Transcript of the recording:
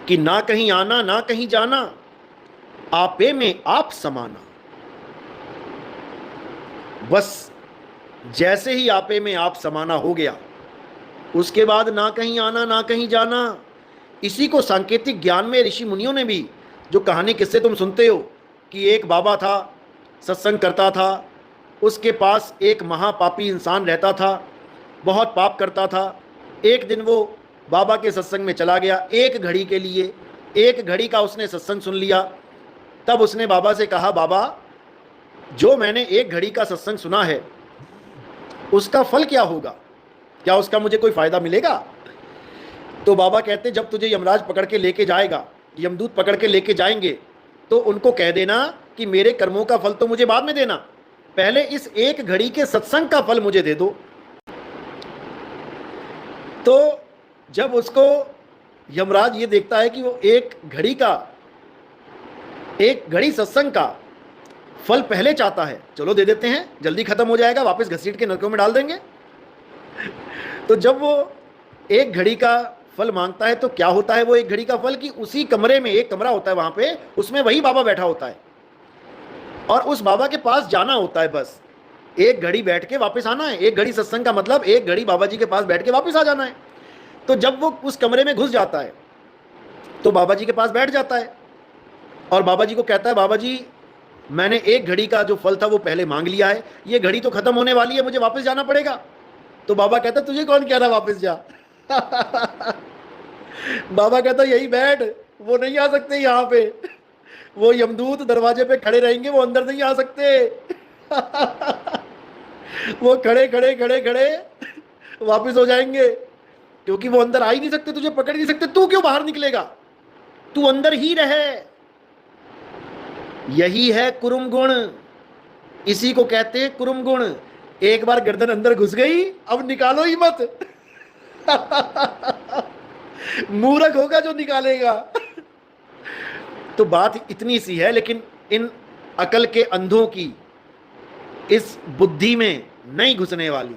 कि ना कहीं आना ना कहीं जाना, आपे में आप समाना। बस जैसे ही आपे में आप समाना हो गया, उसके बाद ना कहीं आना ना कहीं जाना। इसी को सांकेतिक ज्ञान में ऋषि मुनियों ने भी, जो कहानी किस्से तुम सुनते हो कि एक बाबा था, सत्संग करता था, उसके पास एक महापापी इंसान रहता था, बहुत पाप करता था। एक दिन वो बाबा के सत्संग में चला गया, एक घड़ी के लिए, एक घड़ी का उसने सत्संग सुन लिया। तब उसने बाबा से कहा, बाबा जो मैंने एक घड़ी का सत्संग सुना है उसका फल क्या होगा, क्या उसका मुझे कोई फायदा मिलेगा? तो बाबा कहते, जब तुझे यमराज पकड़ के लेके जाएगा, यमदूत पकड़ के लेके जाएंगे, तो उनको कह देना कि मेरे कर्मों का फल तो मुझे बाद में देना, पहले इस एक घड़ी के सत्संग का फल मुझे दे दो। तो जब उसको यमराज ये देखता है कि वो एक घड़ी सत्संग का फल पहले चाहता है, चलो दे देते हैं, जल्दी खत्म हो जाएगा, वापस घसीट के नरकों में डाल देंगे। तो जब वो एक घड़ी का फल मांगता है, तो क्या होता है वो एक घड़ी का फल, कि उसी कमरे में, एक कमरा होता है वहां पे, उसमें वही बाबा बैठा होता है और उस बाबा के पास जाना होता है, बस एक घड़ी बैठ के वापस आना है। एक घड़ी सत्संग का मतलब एक घड़ी बाबा जी के पास बैठ के वापस आ जाना है। तो जब वो उस कमरे में घुस जाता है तो बाबा जी के पास बैठ जाता है और बाबा जी को कहता है, बाबा जी मैंने एक घड़ी का जो फल था वो पहले मांग लिया है, ये घड़ी तो खत्म होने वाली है, मुझे वापस जाना पड़ेगा। तो बाबा कहता, तुझे कौन कह रहा वापस जा? बाबा कहता, यही बैठ, वो नहीं आ सकते यहाँ पे, वो यमदूत दरवाजे पे खड़े रहेंगे, वो अंदर नहीं आ सकते। वो खड़े खड़े खड़े खड़े वापस हो जाएंगे, क्योंकि वो अंदर आ ही नहीं सकते, तुझे पकड़ ही नहीं सकते, तू क्यों बाहर निकलेगा, तू अंदर ही रहे। यही है कुरुम गुण, इसी को कहते हैं कुरुम गुण। एक बार गर्दन अंदर घुस गई, अब निकालो ही मत। मूर्ख होगा जो निकालेगा। तो बात इतनी सी है, लेकिन इन अकल के अंधों की इस बुद्धि में नहीं घुसने वाली।